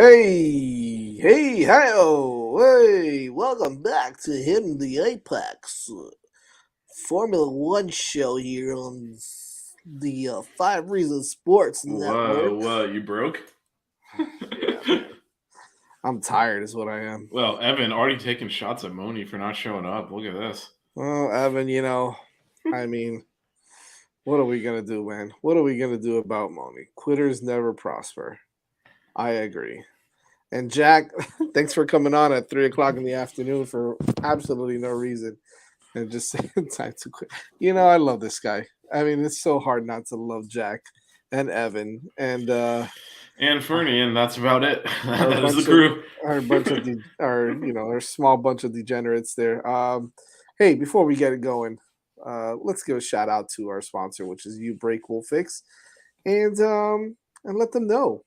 Hey, welcome back to Hitting the Apex Formula One show here on the Five Reasons Sports Whoa, Network. whoa, you broke? Yeah, man. I'm tired, is what I am. Well, Evan already taking shots at Moni for not showing up. Look at this. Well, Evan, I mean, what are we going to do, man? What are we going to do about Moni? Quitters never prosper. I agree. And Jack, thanks for coming on at 3 o'clock in the afternoon for absolutely no reason. And just saying time to quit. I love this guy. I mean, it's so hard not to love Jack and Evan and And Fernie, and that's about it. our That is the bunch of crew. our small bunch of degenerates there. Hey, before we get it going, let's give a shout out to our sponsor, which is You Break Will Fix, and let them know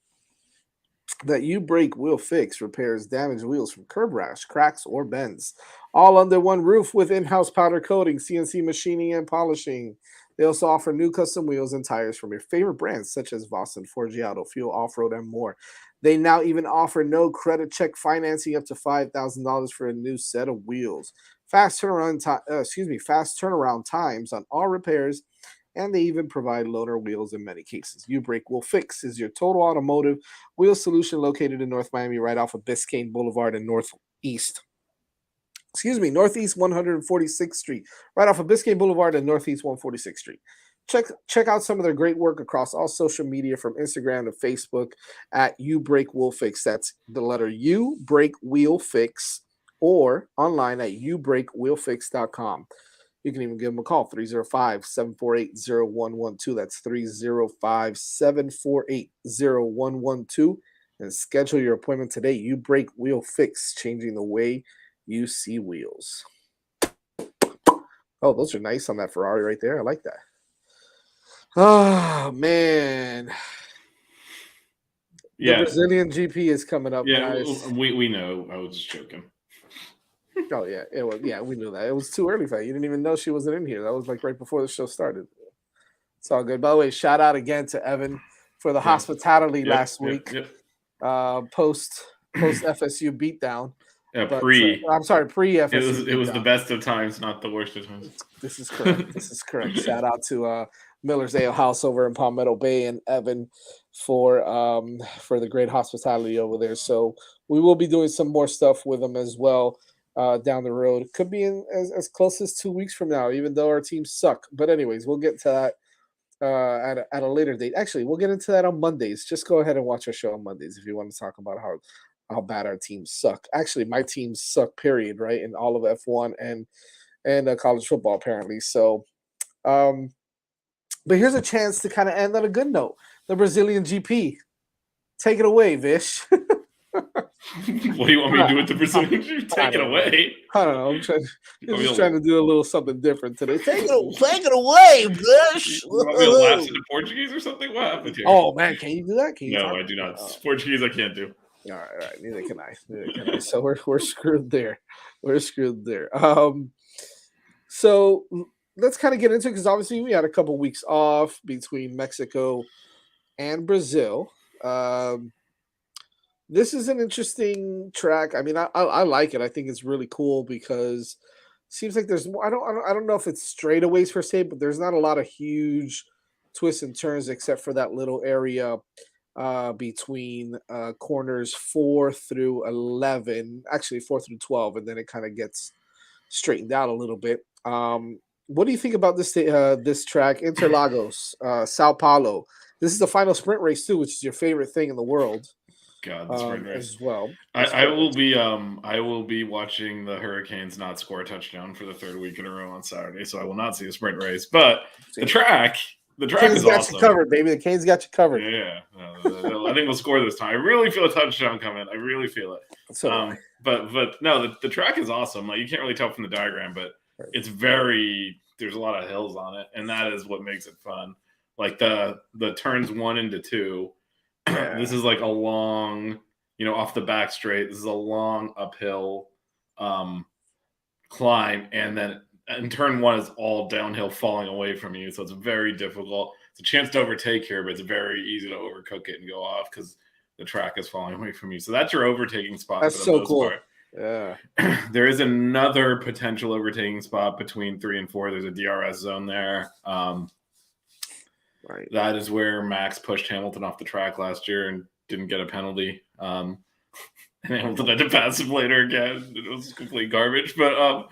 that You Break Will Fix repairs damaged wheels from curb rash, cracks, or bends, all under one roof with in-house powder coating, CNC machining, and polishing. They also offer new custom wheels and tires from your favorite brands such as Vossen, Forgiato, Fuel Off-Road, and more. They now even offer no credit check financing up to $5,000 for a new set of wheels. Fast turnaround times on all repairs, and they even provide loaner wheels in many cases. U Break Will Fix is your total automotive wheel solution located in North Miami, right off of Biscayne Boulevard and Northeast 146th Street, right off of Biscayne Boulevard and Northeast 146th Street. Check out some of their great work across all social media from Instagram to Facebook at U Break Wheel Fix. That's the letter U Break Wheel Fix, or online at ubreakwheelfix.com. You can even give them a call, 305-748-0112. That's 305-748-0112. And schedule your appointment today. You Break Wheel Fix, changing the way you see wheels. Oh, those are nice on that Ferrari right there. I like that. Oh, man. The Brazilian GP is coming up, guys. We know. I was just joking. Oh yeah, it was. Yeah, we knew that. It was too early for that. You didn't even know she wasn't in here. That was like right before the show started. It's all good. By the way, shout out again to Evan for the hospitality last week. Post FSU beatdown. I'm sorry, pre FSU. It was the best of times, not the worst of times. This is correct. Shout out to Miller's Ale House over in Palmetto Bay and Evan for the great hospitality over there. So we will be doing some more stuff with them as well. Down the road. Could be in as close as 2 weeks from now, even though our teams suck. But anyways, we'll get to that at a later date. Actually, we'll get into that on Mondays. Just go ahead and watch our show on Mondays if you want to talk about how bad our teams suck. Actually, my teams suck, period, right? In all of F1 and college football, apparently. So, but here's a chance to kind of end on a good note. The Brazilian GP. Take it away, Vish. What do you want me to do with the Brazilian? Take it away. I don't know. I'm just trying to do a little something different today. Take it away, Bush. You want me to lapse into Portuguese or something? What happened here? Oh man, can you do that? No, I do not. Portuguese I can't do. All right. Neither can I. So we're screwed there. So let's kind of get into it because obviously we had a couple weeks off between Mexico and Brazil. This is an interesting track. I mean, I like it. I think it's really cool because it seems like there's I don't know if it's straightaways per se, but there's not a lot of huge twists and turns except for that little area between corners 4 through 11, actually 4 through 12, and then it kind of gets straightened out a little bit. What do you think about this track, Interlagos, Sao Paulo? This is the final sprint race too, which is your favorite thing in the world. God, the sprint race as well. I will be watching the Hurricanes not score a touchdown for the third week in a row on Saturday, so I will not see the sprint race. But the track is awesome. You covered, baby. The Canes got you covered. Yeah, I think we'll score this time. I really feel a touchdown coming. I really feel it. So, but no, the track is awesome. Like you can't really tell from the diagram, but it's there's a lot of hills on it, and that is what makes it fun. Like the turns 1 into 2. This is like a long, off the back straight. This is a long uphill climb, and then in turn 1 is all downhill, falling away from you. So it's very difficult. It's a chance to overtake here, but it's very easy to overcook it and go off because the track is falling away from you. So that's your overtaking spot That's for the so most cool. part. Yeah. There is another potential overtaking spot between 3 and 4. There's a DRS zone there. Right. That is where Max pushed Hamilton off the track last year and didn't get a penalty. And Hamilton had to pass him later again. It was complete garbage. But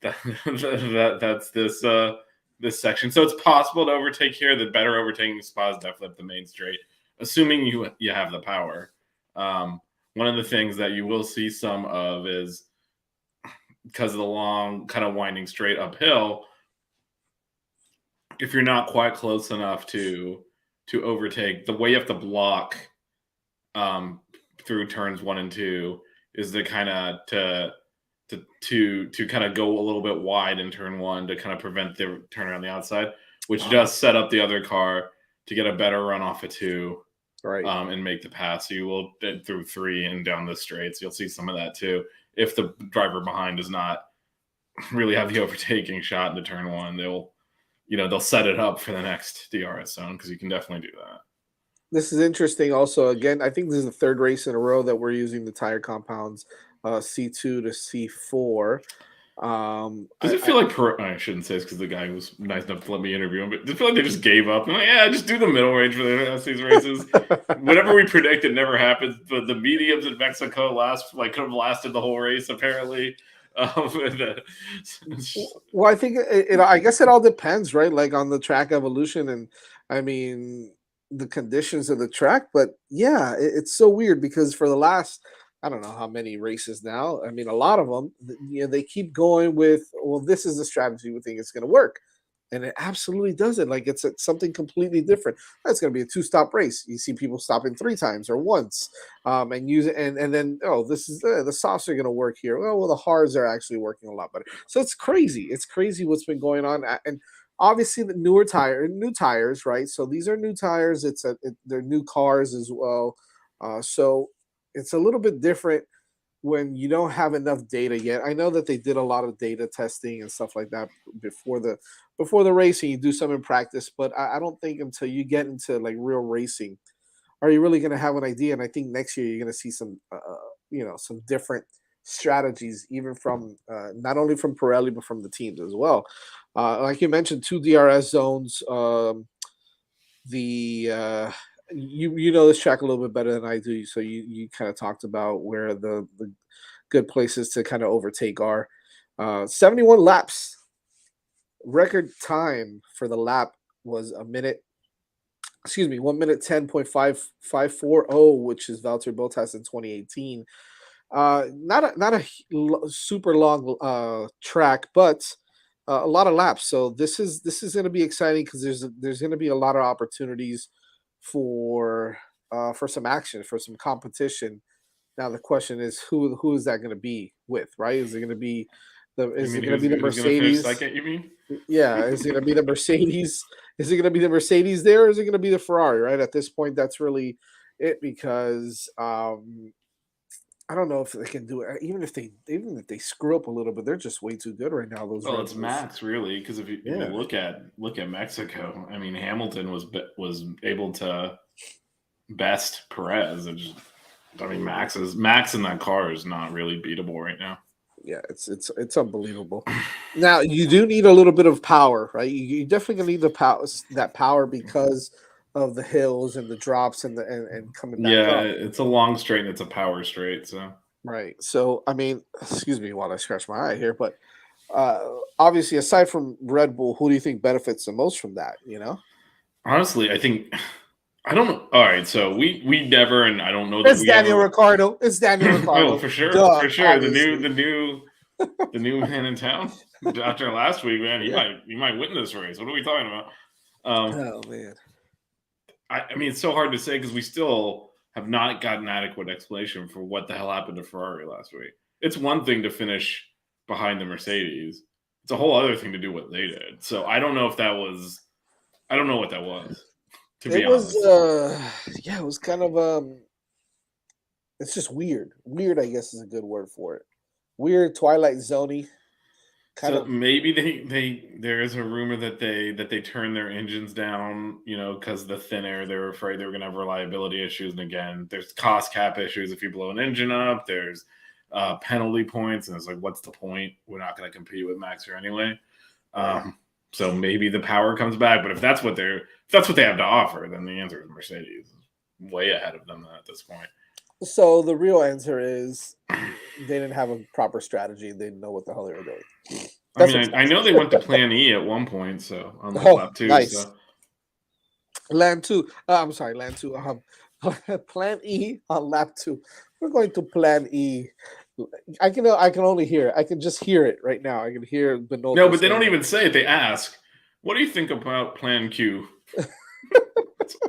that's this section. So it's possible to overtake here. The better overtaking spot is definitely up the main straight, assuming you have the power. One of the things that you will see some of is because of the long kind of winding straight uphill, if you're not quite close enough to overtake, the way you have to block through turns 1 and 2 is to kind of to kind of go a little bit wide in turn 1 to kind of prevent the turn around the outside, which does set up the other car to get a better run off of 2. Right. And make the pass. So you will through 3 and down the straights. You'll see some of that too. If the driver behind does not really have the overtaking shot into turn 1, they'll set it up for the next DRS zone, because you can definitely do that. This is interesting. Also, again, I think this is the third race in a row that we're using the tire compounds C2 to C4. Does it feel like I shouldn't say this because the guy was nice enough to let me interview him, but does it feel like they just gave up? I'm like, yeah, just do the middle range for the rest of these races. Whatever we predict, it never happens. But the mediums in Mexico could have lasted the whole race, apparently. Well, I think I guess it all depends, right? Like on the track evolution and I mean the conditions of the track. But yeah, it's so weird because for the last I don't know how many races now. I mean, a lot of them, they keep going with, well, this is the strategy we think it's going to work. And it absolutely doesn't. Like it's something completely different. It's going to be a 2-stop race. You see people stopping 3 times or once, and use it, and then this is the softs are going to work here. Well, the hards are actually working a lot better. So it's crazy. It's crazy what's been going on, and obviously the new tires, right? So these are new tires. They're new cars as well. So it's a little bit different when you don't have enough data yet. I know that they did a lot of data testing and stuff like that before the racing. You do some in practice, but I don't think until you get into like real racing are you really going to have an idea. And I think next year you're going to see some some different strategies, even from not only from Pirelli but from the teams as well. Like you mentioned, 2 DRS zones. You know this track a little bit better than I do, so you kind of talked about where the good places to kind of overtake are. 71 laps. Record time for the lap was 1 minute 10.540, which is Valtteri Bottas in 2018. Not a super long track, but a lot of laps. So this is going to be exciting because there's going to be a lot of opportunities for some action, for some competition. Now the question is who is that going to be with, right? Is it going to be the Mercedes? Second, you mean? Yeah, is it going to be the Mercedes? Is it going to be the Mercedes there, or is it going to be the Ferrari? Right at this point, that's really it because I don't know if they can do it. Even if they screw up a little bit, they're just way too good right now. Well, it's Max really, because if you look at Mexico, I mean Hamilton was able to best Perez. Max in that car is not really beatable right now. Yeah, it's unbelievable. Now you do need a little bit of power, right? You definitely gonna need that power because of the hills and the drops and coming back up. Yeah, it's a long straight and it's a power straight, so right. So I mean, excuse me while I scratch my eye here, but obviously aside from Red Bull, who do you think benefits the most from that? Honestly, I think I don't know. All right, so we never, and I don't know that it's Daniel Ricciardo. It's Daniel Ricciardo. Oh, for sure, Duh, the new man in town. After last week, man, he might win this race. What are we talking about? Oh man, I mean, it's so hard to say because we still have not gotten adequate explanation for what the hell happened to Ferrari last week. It's one thing to finish behind the Mercedes; it's a whole other thing to do what they did. So I don't know if that was. I don't know what that was. It was it was kind of it's just weird. Weird, I guess, is a good word for it. Weird, Twilight Zoney. Kind So of. maybe there is a rumor that they turned their engines down, because the thin air. They were afraid they were going to have reliability issues. And again, there's cost cap issues if you blow an engine up. There's penalty points, and it's like, what's the point? We're not going to compete with Maxer anyway. So maybe the power comes back. But if that's what they have to offer, then the answer is Mercedes, way ahead of them at this point. So the real answer is they didn't have a proper strategy. They didn't know what the hell they were doing. I mean, I know they went to Plan E at one point, so on like Oh, lap two. nice. So Land 2. I'm sorry, Land 2. Plan E on lap 2. We're going to Plan E. I can only hear it. I can just hear it right now. I can hear Binotto. no, but they saying don't it. even say it. They ask, "What do you think about Plan Q?"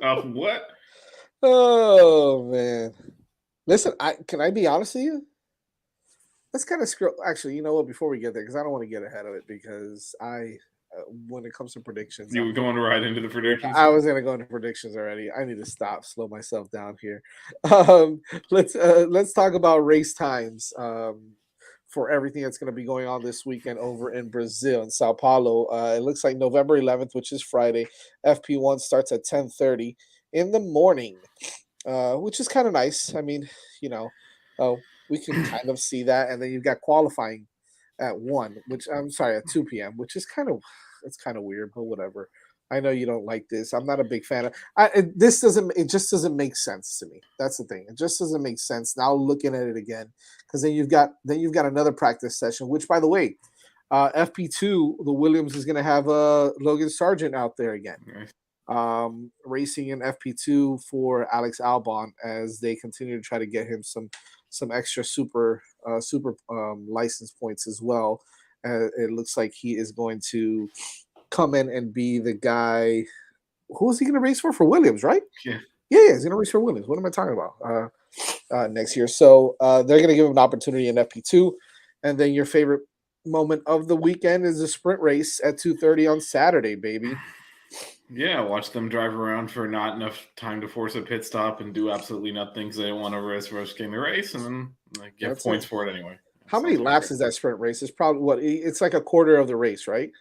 What? Oh man. Listen, can I be honest with you? Let's kind of scroll. Actually, you know what? Before we get there, because I don't want to get ahead of it, because when it comes to predictions, You were going right into the predictions. I was gonna go into predictions already. I need to slow myself down here. Let's talk about race times for everything that's going to be going on this weekend over in Brazil in Sao Paulo. It looks like November 11th, which is Friday. FP1 starts at 10:30 in the morning, which is kind of nice. I mean, you know, we can kind of see that, and then you've got qualifying at 1, which I'm sorry, at 2 p.m., which is it's kind of weird, but whatever. I know you don't like this. I'm not a big fan of this. It just doesn't make sense to me. That's the thing. It just doesn't make sense. Now looking at it again, because then you've got another practice session. Which, by the way, FP2, the Williams is going to have Logan Sargent out there again, racing in FP2 for Alex Albon as they continue to try to get him some extra super license points as well. It looks like he is going to come in and be the guy. Who is he going to race for Williams, right? Yeah. Yeah, he's going to race for Williams. What am I talking about? Next year. So they're going to give him an opportunity in FP2. And then your favorite moment of the weekend is the sprint race at 2:30 on Saturday, baby. Yeah, watch them drive around for not enough time to force a pit stop and do absolutely nothing because they don't want to risk risking the race, and then get points for it anyway. How many laps is that sprint race? It's probably it's like a quarter of the race, right?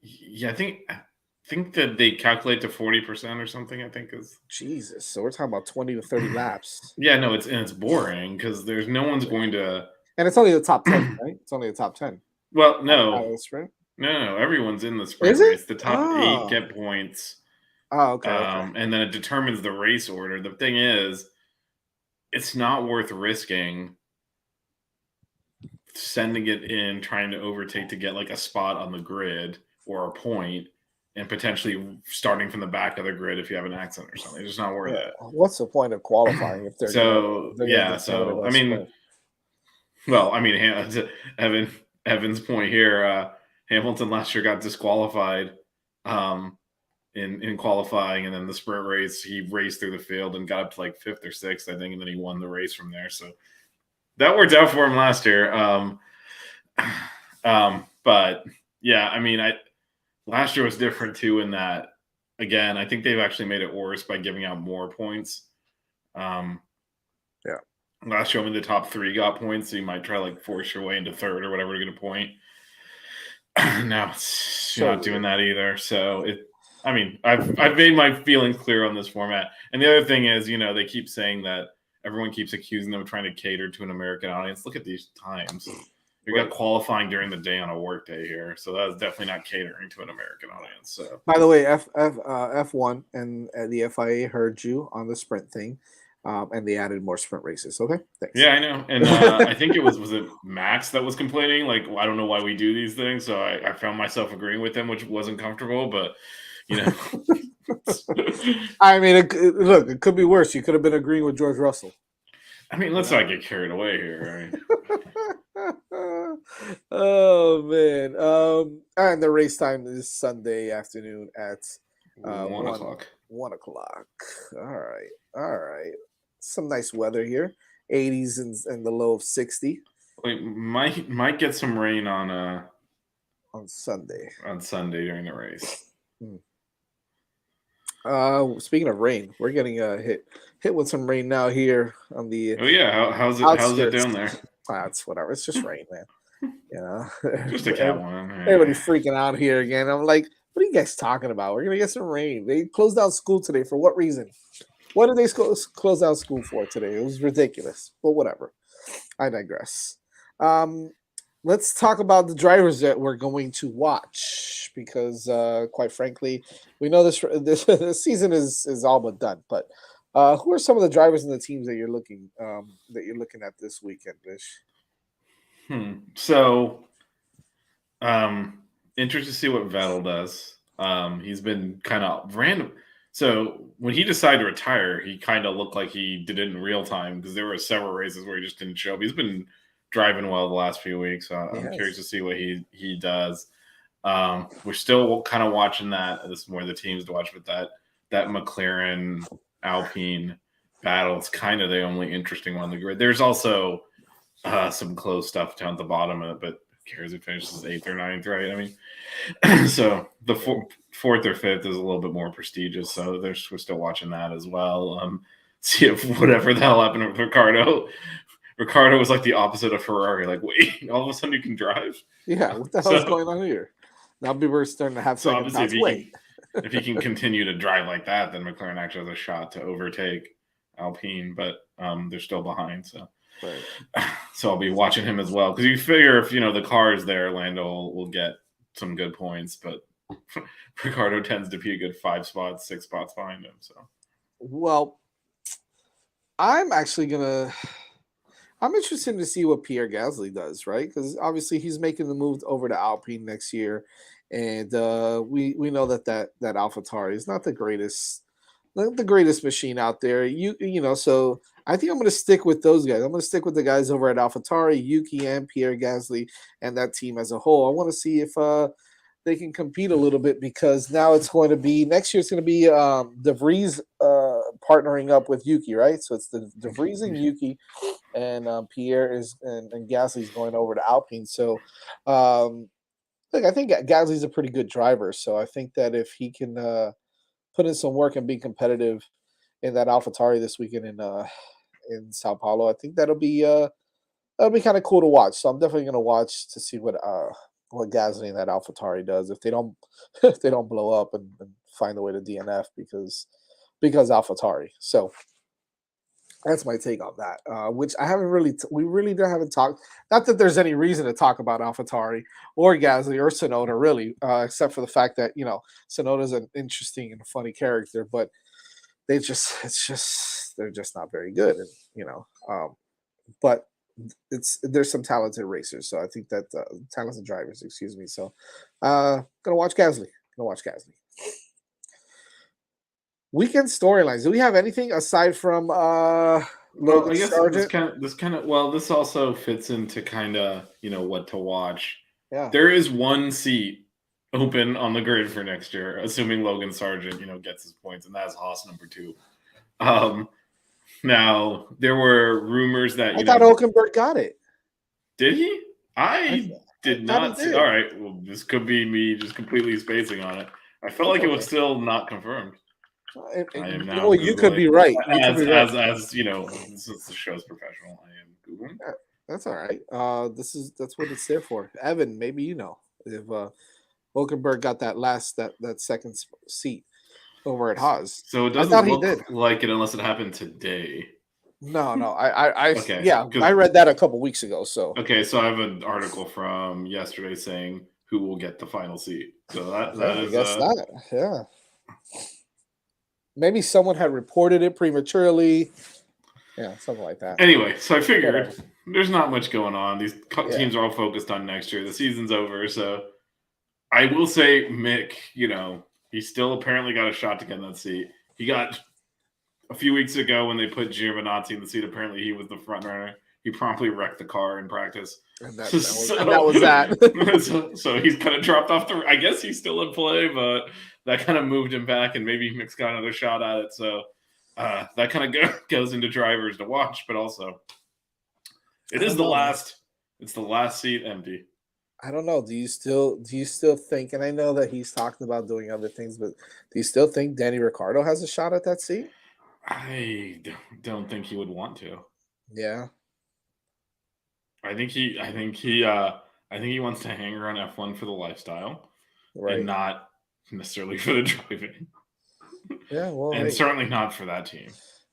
Yeah, I think that they calculate to 40% or something. I think is Jesus. So we're talking about 20 to 30 laps. Yeah, no, it's boring because there's no one's going to. And it's only the top 10, right? It's only the top 10. Well, no. The sprint. No, everyone's in the sprint race. The top 8 get points. Oh, okay, And then it determines the race order. The thing is, it's not worth risking sending it in, trying to overtake to get like a spot on the grid or a point, and potentially starting from the back of the grid if you have an accident or something. It's just not worth it. What's the point of qualifying if they're Evan's point here, Hamilton last year got disqualified in qualifying, and then the sprint race he raced through the field and got up to like 5th or 6th, I think, and then he won the race from there. So that worked out for him last year. But yeah, I mean, last year was different too in that, again, I think they've actually made it worse by giving out more points. Last year, only the top 3 got points, so you might try like force your way into 3rd or whatever to get a point. Now you're not doing that either. So I've made my feelings clear on this format. And the other thing is, they keep saying that everyone keeps accusing them of trying to cater to an American audience. Look at these times. You got qualifying during the day on a work day here, so that is definitely not catering to an American audience. So, by the way, F1 and the FIA heard you on the sprint thing, and they added more sprint races. Okay, thanks. Yeah, I know, and I think it was it Max that was complaining, like, I don't know why we do these things. So I found myself agreeing with him, which wasn't comfortable, but I mean, look, it could be worse. You could have been agreeing with George Russell. I mean, let's not get carried away here. Right? Oh man! And the race time is Sunday afternoon at 1 o'clock. 1 o'clock. All right. Some nice weather here. 80s and the low of 60. Wait, might get some rain on Sunday. On Sunday during the race. Speaking of rain, we're getting hit with some rain now here on the. Oh yeah, how's it down there? It's whatever. It's just rain, man. You know, Just a cat one. everybody freaking out here again. I'm like, what are you guys talking about? We're gonna get some rain. They closed down school today for what reason? What did they close down school for today? It was ridiculous, but whatever. I digress. Um, let's talk about the drivers that we're going to watch because, quite frankly, we know this season is all but done. But who are some of the drivers and the teams that you're looking at this weekend, Bish? So, um, interested to see what Vettel does. He's been kind of random. So when he decided to retire, he kind of looked like he did it in real time because there were several races where he just didn't show up. He's been driving well the last few weeks. So I'm curious Yes. to see what he does. We're still kind of watching that. This is more the teams to watch, but that McLaren Alpine battle is kind of the only interesting one on the grid. There's also some close stuff down at the bottom of it, but who cares who finishes eighth or ninth, right? I mean, so the fourth or fifth is a little bit more prestigious, so we're still watching that as well. See if whatever the hell happened with Ricardo. Ricardo was like the opposite of Ferrari. Like, wait, all of a sudden you can drive. Yeah, what the hell is So, going on here? Now people are starting to have so second obviously, thoughts. Wait, if he can continue to drive like that, then McLaren actually has a shot to overtake Alpine, but they're still behind. right. So I'll be watching him as well because you figure if the car is there, Lando will get some good points, but Ricardo tends to be a good 6 spots behind him. So Well, I'm actually gonna. I'm interested to see what Pierre Gasly does, right? Because obviously he's making the move over to Alpine next year, and we know that AlphaTauri is not the greatest machine out there. So I think I'm going to stick with those guys. I'm going to stick with the guys over at AlphaTauri, Yuki and Pierre Gasly, and that team as a whole. I want to see if they can compete a little bit because now it's going to be next year. It's going to be De Vries partnering up with Yuki, right? So it's the De Vries and Yuki, and Pierre and Gasly's going over to Alpine. So, look, I think Gasly's a pretty good driver. So I think that if he can put in some work and be competitive in that AlphaTauri this weekend in Sao Paulo, I think that'll be kind of cool to watch. So I'm definitely going to watch to see what Gasly and that AlphaTauri does if they don't if they don't blow up and find a way to DNF because AlphaTauri. So that's my take on that. Which I haven't really, we really haven't talked. Not that there's any reason to talk about AlphaTauri or Gasly or Sonoda, really, except for the fact that Sonoda's an interesting and funny character, but they're just not very good, and but there's some talented racers, so I think that talented drivers, excuse me. So, gonna watch Gasly. Gonna watch Gasly. Weekend storylines. Do we have anything aside from well, Logan I guess Sargent? this also fits into kind of what to watch. Yeah. There is one seat open on the grid for next year, assuming Logan Sargent gets his points, and that's Haas number 2. Now there were rumors that I thought Hulkenberg got it. did he? I, I th- I did thought he not see. did. All right, well, this could be me just completely spacing on it. I felt That's like it was okay. still not confirmed. I am You now know what? You could googling be right. You could as be right. since the show's professional. I am googling. Yeah, that's all right. That's what it's there for. Evan, maybe if Hulkenberg got that second seat over at Haas. So it I doesn't thought he did. look like it unless it happened today. No. Okay, Yeah, I because read that a couple weeks ago. So okay, so I have an article from yesterday saying who will get the final seat. So that okay, I is guess that. Yeah, maybe someone had reported it prematurely. Yeah, something like that. anyway. So I figured Whatever. there's not much going on. These Yeah. teams are all focused on next year. The season's over, so I will say Mick. He still apparently got a shot to get in that seat. He got a few weeks ago when they put Giovinazzi in the seat. Apparently, he was the front runner. He promptly wrecked the car in practice. And that So, was that. so he's kind of dropped off the. I guess he's still in play, but that kind of moved him back, and maybe Mick's got another shot at it. So that kind of goes into drivers to watch, but also it I is don't the know, man. last. It's the last seat empty. I don't know. Do you still think? And I know that he's talking about doing other things, but do you still think Danny Ricardo has a shot at that seat? I don't think he would want to. Yeah. I think he I think he wants to hang around F1 for the lifestyle and Right. not necessarily for the driving, Yeah. Well, and hey. certainly not for that team.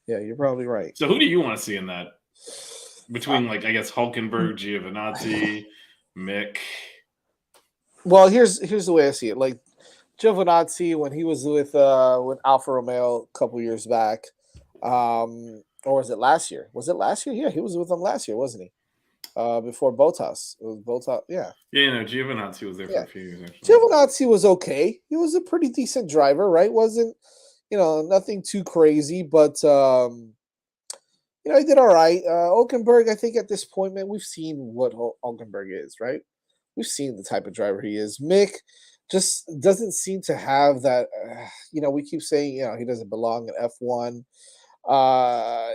Yeah, you're probably right. So who do you want to see in that Uh, between, like, I guess Hulkenberg, Giovinazzi, Mick? well, here's the way I see it. Like Giovinazzi, when he was with Alfa Romeo a couple years back, or was it last year? Was it last year? Yeah, he was with them last year, wasn't he? Before Bottas. It was Bottas. Yeah, Yeah, no, Giovinazzi was there for yeah. a few years actually. Giovinazzi was okay. He was a pretty decent driver, right? Wasn't nothing too crazy, but he did all right. Hulkenberg, I think at this point, man, we've seen what Hulkenberg is, right? We've seen the type of driver he is. Mick just doesn't seem to have that. We keep saying, he doesn't belong in F1. Uh,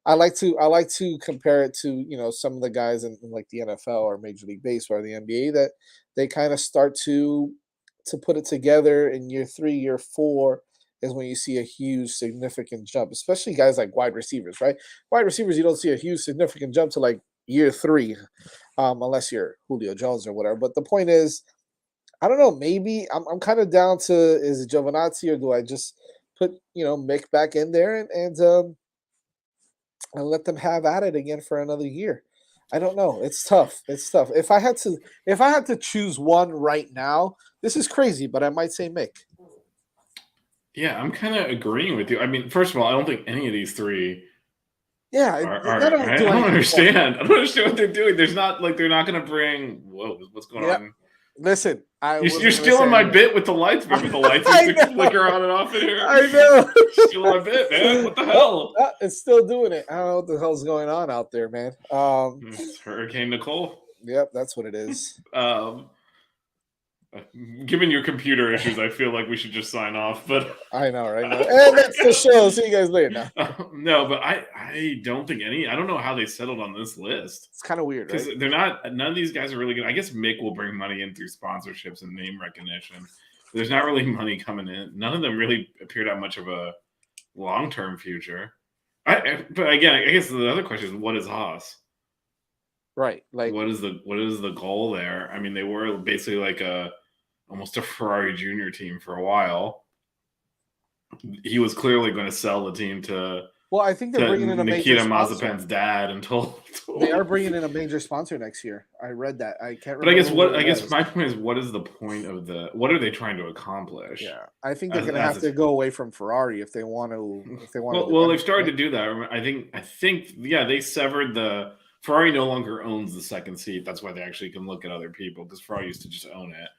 I like to compare it to some of the guys in like the NFL or Major League Baseball or the NBA that they kind of start to put it together in year 3, year 4 is when you see a huge significant jump, especially guys like wide receivers, right? Wide receivers, you don't see a huge significant jump to like year 3, unless you're Julio Jones or whatever. But the point is, I don't know. Maybe I'm kind of down to is it Giovinazzi or do I just put Mick back in there and let them have at it again for another year? I don't know. It's tough. It's tough. If I had to choose one right now, this is crazy, but I might say Mick. Yeah, I'm kind of agreeing with you. I mean, first of all, I don't think any of these three Yeah, they are don't I do don't anything for me. understand. I don't understand what they're doing. There's not like they're not going to bring. Whoa, what's going Yep. on? Listen, I You're wasn't gonna say stealing my anything. bit with the lights. Remember the lights used I to know. flicker on and off in here? I know. Stealing my bit, man. What the Oh, hell? it's still doing it. I don't know what the hell's going on out there, man. It's Hurricane Nicole. Yep, that's what it is. Um, Given your computer issues, I feel like we should just sign off. But I know, right? And that's the show. See you guys later. Now no, but I don't think any. I don't know how they settled on this list it's kind of weird, because right? they're not. None of these guys are really good. I guess Mick will bring money in through sponsorships and name recognition. There's not really money coming in. None of them really appear to have much of a long-term future. But again, I guess the other question is, what is Haas? Right. Like, What is the goal there? I mean, they were basically like almost a Ferrari Junior team for a while. He was clearly going to sell the team to well, I think they're bringing in a major Nikita sponsor. Mazepin's dad until They are bringing in a major sponsor next year. I read that. I can't But I remember. guess Who it I guess was. my point is, what is the point of what are they trying to accomplish? Yeah, I think they're As, going to as have to go away from Ferrari if they want to. If they want to do well, they've anything, started right? to do that. I think yeah, they severed the Ferrari no longer owns the second seat. That's why they actually can look at other people because Ferrari used to just own it.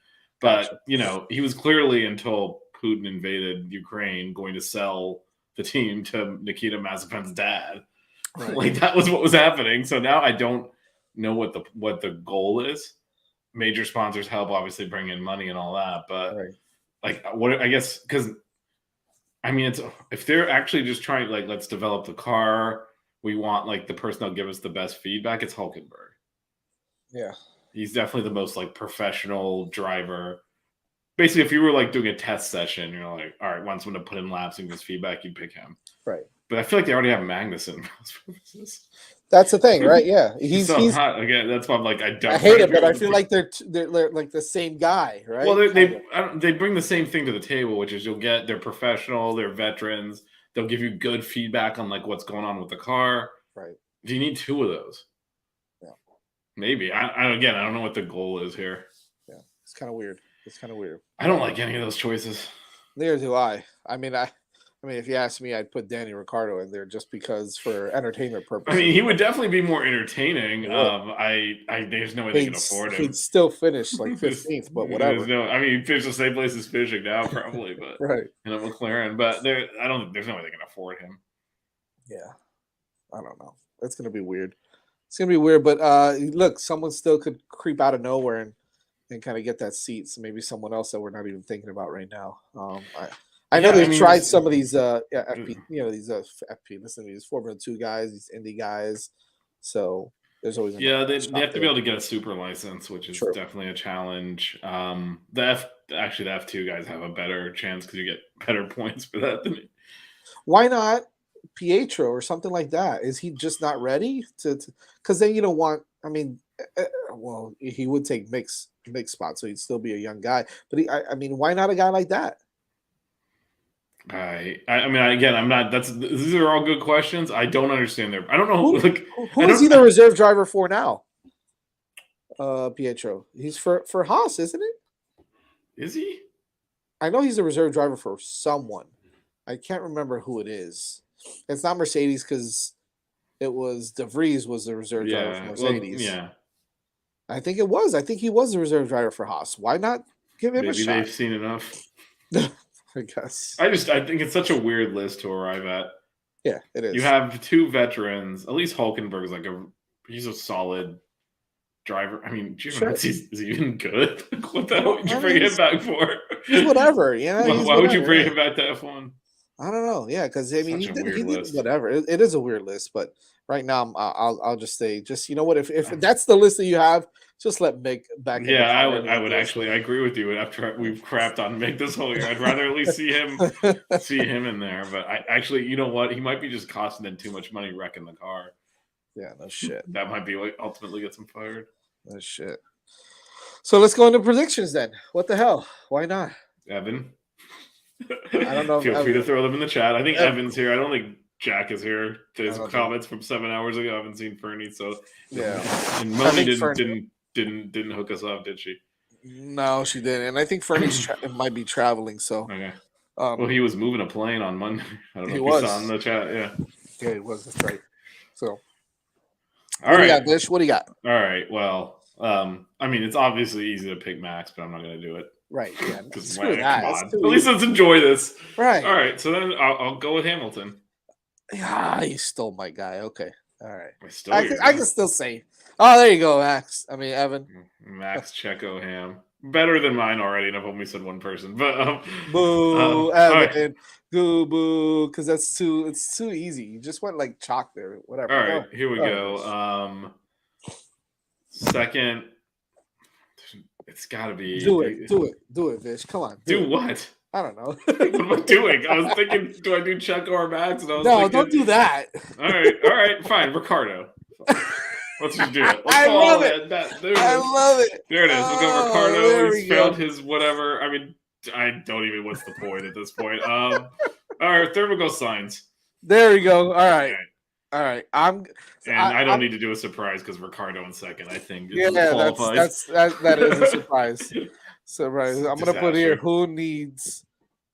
Gotcha. But he was clearly, until Putin invaded Ukraine, going to sell the team to Nikita Mazepin's dad. Right. Like that was what was happening. So now I don't know what the goal is. Major sponsors help obviously bring in money and all that, but Right. like what I guess because I mean it's if they're actually just trying like let's develop the car, we want like the person that'll give us the best feedback. It's Hulkenberg. Yeah. He's definitely the most like professional driver. Basically, if you were like doing a test session, you're like, all right, want someone to put in laps and give us feedback, you'd pick him. Right. But I feel like they already have Magnussen for those purposes. That's the thing, right? Yeah, He's so hot again. That's why I'm like, I hate it, but I feel like they're like the same guy, right? Well, they bring the same thing to the table, which is they're professional, they're veterans. They'll give you good feedback on like what's going on with the car. Right. Do you need two of those? Yeah. Maybe. I don't know what the goal is here. Yeah, it's kind of weird. I don't like any of those choices. Neither do I. I mean, if you ask me, I'd put Danny Ricciardo in there just because for entertainment purposes. I mean, he would definitely be more entertaining. There's no way they can afford him. He'd still finish like 15th, but whatever. He finished the same place as fishing now, probably, but right in a McLaren. But there's no way they can afford him. Yeah, I don't know. It's gonna be weird. But look, someone still could creep out of nowhere and kind of get that seat. So maybe someone else that we're not even thinking about right now. I know they've tried some of these FP, these FP. Listen to these Formula 2 guys, these Indy guys. So there's always they have to be able to get a super license, which is definitely a challenge. The F2 guys have a better chance because you get better points for that than me. Why not Pietro or something like that? Is he just not ready to? Because then you don't want I mean, well, he would take Mick's spot, so he'd still be a young guy. But I mean, why not a guy like that? I mean, again, I'm not. These are all good questions. I don't understand their. I don't know. Who Like, I who is he don't. the reserve driver for now? Pietro. He's for Haas, isn't it? Is he? I know he's a reserve driver for someone. I can't remember who it is. It's not Mercedes because it was De Vries was the reserve driver for Yeah. Well, Mercedes. yeah. I think it was. I think he was the reserve driver for Haas. Why not give him a Maybe shot? they've seen enough. I guess. I think it's such a weird list to arrive at. Yeah, it is. You have two veterans. At least Hulkenberg's he's a solid driver. I mean, Giovinazzi is he even good? What the hell would you bring him back for? He's whatever. Yeah. Why would you bring him back to F1? I don't know. Yeah, because I mean, he did whatever. It is a weird list, but right now, I'll just say, you know what? If that's the list that you have, just let Mick back. Yeah, I would actually. I agree with you. After we've crapped on Mick this whole year, I'd rather at least see him in there. But I actually, you know what? He might be just costing them too much money wrecking the car. Yeah, no shit. That might be what ultimately gets him fired. No shit. So let's go into predictions then. What the hell? Why not? Evan. I don't know. Feel free to throw them in the chat. I think Evan's here. I don't think Jack is here. There's comments from 7 hours ago. I haven't seen Fernie, so yeah. And Moni didn't hook us up, did she? No, she didn't. And I think Fernie's might be traveling. So okay. Well, he was moving a plane on Monday. I don't know if you saw in the chat. Yeah. Yeah, he was. That's right. So. All right, do you got, Bish? What do you got? All right. Well, I mean, it's obviously easy to pick Max, but I'm not going to do it. Right. Yeah. Come on. At least let's enjoy this. Right. All right. So then I'll go with Hamilton. Yeah, you stole my guy. Okay. All right. I can still say. Oh, there you go, Max. I mean, Evan. Max Checo Ham. Better than mine already, and I've only said one person. But boo, Evan. Right. Goo boo, because it's too easy. You just went like chalk there. Whatever. All right, here we go. Second, it's got to be. Do it, Vish. Come on. Do what? I don't know. What am I doing? I was thinking, do I do Checo or Max? And I was thinking, don't do that. All right, fine. Ricardo. Let's just do it. I love it. I love it. There it is. We'll go Ricardo. He's failed his whatever. I mean, I don't even. What's the point at this point? All right, third we'll go Sainz. There we go. All right. I don't need to do a surprise because Ricardo in second. I think. Yeah, that is a surprise. Surprise. I'm gonna put here. Who needs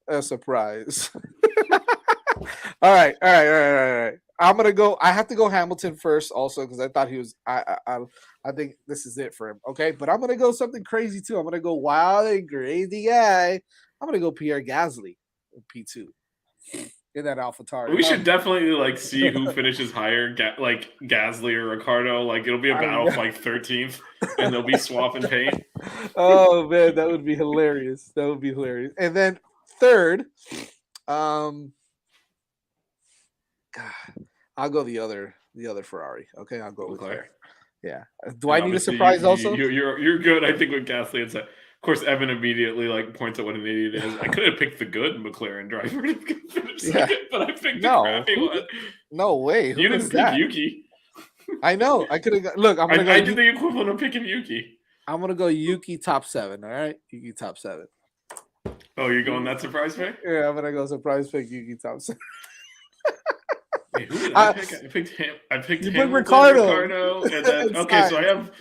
a surprise? All right. I'm gonna go. I have to go Hamilton first, also because I thought he was. I think this is it for him. Okay, but I'm gonna go something crazy too. I'm gonna go wild and crazy guy. I'm gonna go Pierre Gasly, P2 in that AlphaTauri. We should definitely see who finishes higher, Gasly or Ricardo. It'll be a battle for 13th, and they'll be swapping paint. Oh man, that would be hilarious. And then third, God, I'll go the other Ferrari. Okay, I'll go with her. Yeah. Do I need a surprise also? You're good. I think with Gasly and of course, Evan immediately points out what an idiot is. I could have picked the good McLaren driver to finish second, but I picked the crappy one. No way. You didn't pick Yuki. I know. I could have. Look, I did the equivalent of picking Yuki. I'm gonna go Yuki top 7. All right, Yuki top 7. Oh, you're going that surprise pick? Yeah, I'm gonna go surprise pick Yuki top 7. Wait, who did I pick? I picked him. I picked Ricardo, and then okay. So I have.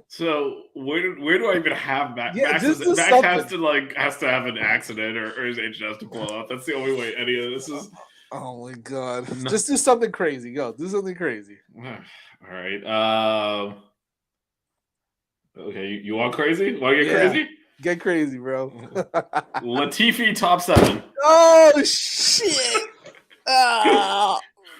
So where do I even have Max? Yeah, Max has to have an accident or his engine has to blow up. That's the only way any of this is. Oh my god! No. Just do something crazy. Go do something crazy. All right. Okay, you want crazy? Want to get crazy? Get crazy, bro. Latifi top 7. Oh shit!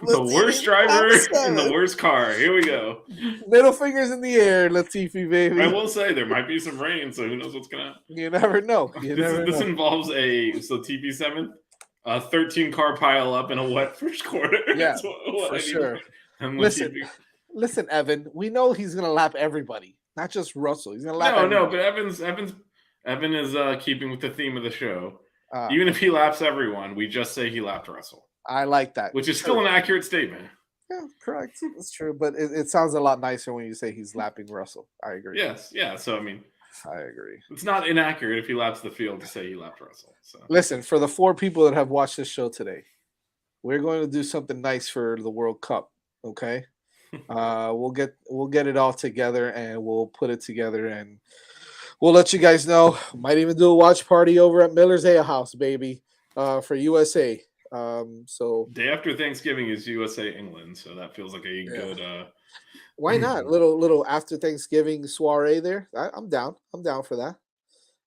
The worst driver in the worst car. Here we go. Middle fingers in the air, Latifi, baby. I will say there might be some rain, so who knows what's gonna happen. You never know. This involves Latifi 7th, a 13 car pile up in a wet first quarter. Yeah, for sure. And listen, Evan. We know he's gonna lap everybody, not just Russell. He's gonna lap. No, but Evan is keeping with the theme of the show. Even if he laps everyone, we just say he lapped Russell. I like that. Which is still an accurate statement. Yeah, correct. That's true. But it sounds a lot nicer when you say he's lapping Russell. I agree. Yes, yeah. So I mean, I agree. it's not inaccurate if he laps the field to say he lapped Russell. So Listen, for the 4 people that have watched this show today, we're going to do something nice for the World Cup. Okay. We'll get it all together and we'll put it together and we'll let you guys know. Might even do a watch party over at Miller's Ale House, baby, for USA. So day after Thanksgiving is USA England, so that feels like a yeah, good. why not? Little after Thanksgiving soiree there. I'm down. I'm down for that.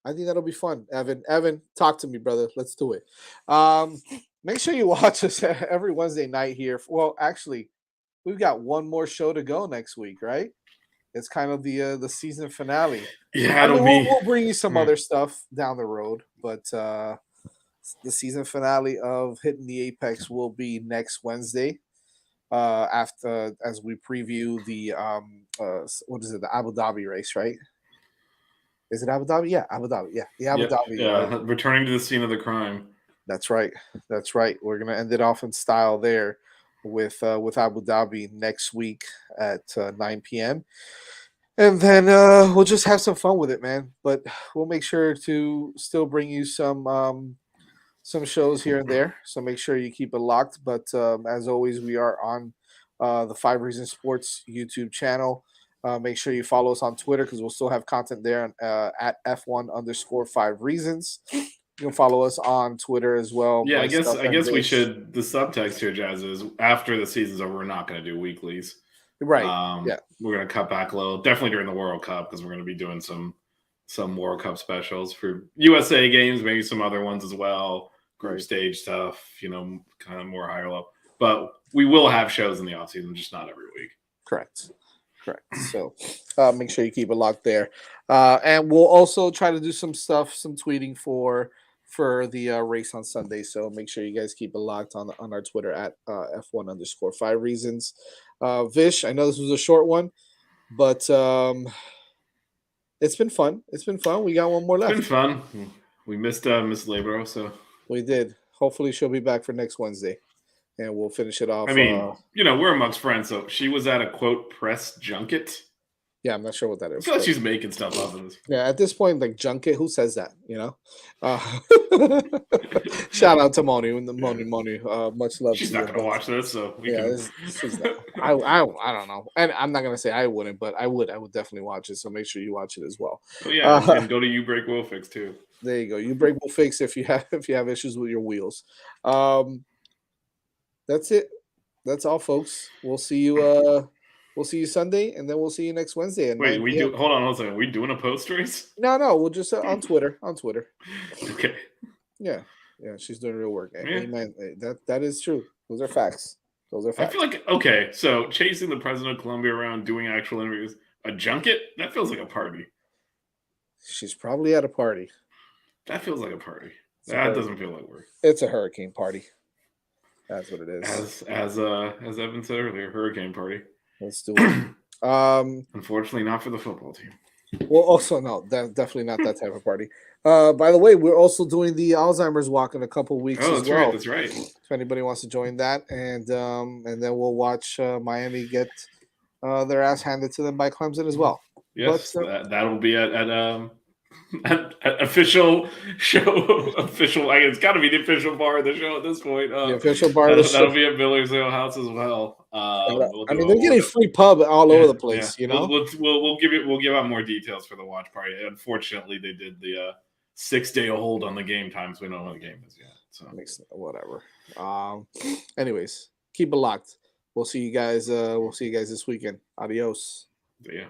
I think that'll be fun. Evan, talk to me, brother. Let's do it. Um, Make sure you watch us every Wednesday night here. Well, actually, we've got one more show to go next week, right? It's kind of the season finale. Yeah, I it'll mean, be. we'll bring you some Hmm. other stuff down the road, but the season finale of Hitting the Apex will be next Wednesday. After as we preview the what is it, the Abu Dhabi race, right? Is it Abu Dhabi? Yeah, Abu Dhabi. Yeah, the Abu Yep. Dhabi. Yeah. Returning to the scene of the crime. That's right. That's right. We're gonna end it off in style there with Abu Dhabi next week at 9 p.m. And then we'll just have some fun with it, man. But we'll make sure to still bring you some shows here and there. So make sure you keep it locked. But as always, we are on the Five Reasons Sports YouTube channel. Make sure you follow us on Twitter because we'll still have content there at F1_5 reasons. You can follow us on Twitter as well. Yeah, Myself I and guess we Vish. should. The subtext here, Jazz, is after the season's over, we're not going to do weeklies. Right. Yeah. We're going to cut back a little, definitely during the World Cup because we're going to be doing some World Cup specials for USA games, maybe some other ones as well, group Right. stage stuff, kind of more higher level. But we will have shows in the off season, just not every week. Correct. So make sure you keep it locked there. And we'll also try to do some stuff, some tweeting for the race on Sunday. So make sure you guys keep it locked on our Twitter at F1_5 reasons. Vish, I know this was a short one, but it's been fun. It's been fun. We got one more It's left. been fun. We missed Miss Labro, so We did. Hopefully she'll be back for next Wednesday. And we'll finish it off. I mean, we're amongst friends, so she was at a quote press junket. Yeah, I'm not sure what that I is. feel like she's making stuff up. Yeah, at this point, like junket, who says that? Shout out to Moni, Moni. Much love. She's to not you, going to but watch this, so we yeah, can. she's not. I don't know, and I'm not gonna say I wouldn't, but I would definitely watch it. So make sure you watch it as well. Oh yeah, and go to You Break Will Fix too. There you go. You break will fix if you have issues with your wheels. That's it. That's all, folks. We'll see you. We'll see you Sunday, and then we'll see you next Wednesday at Wait, 9 p.m. hold on a second. Are we doing a post race? No, we'll just on Twitter. On Twitter. Okay. Yeah, she's doing real work. Yeah. Amen. That is true. Those are facts. I feel like okay. So chasing the president of Colombia around, doing actual interviews, a junket that feels like a party. She's probably at a party. That feels like a party. That doesn't feel like work. It's a hurricane party. That's what it is. As Evan said earlier, hurricane party. Let's do it. Unfortunately, not for the football team. Well, also no, definitely not that type of party. By the way, we're also doing the Alzheimer's walk in a couple weeks as that's well. right. That's right. If anybody wants to join that, and then we'll watch Miami get their ass handed to them by Clemson as well. Yes, that'll be at official show. Official, it's got to be the official bar of the show at this point. The official bar of the show. That'll be at Miller's Ale House as well. They're getting free pub all over the place. Yeah. We'll give out more details for the watch party. Unfortunately, they did the 6-day hold on the game time, so we don't know what the game is yet. So whatever. Anyways, keep it locked. We'll see you guys. This weekend. Adios. Yeah.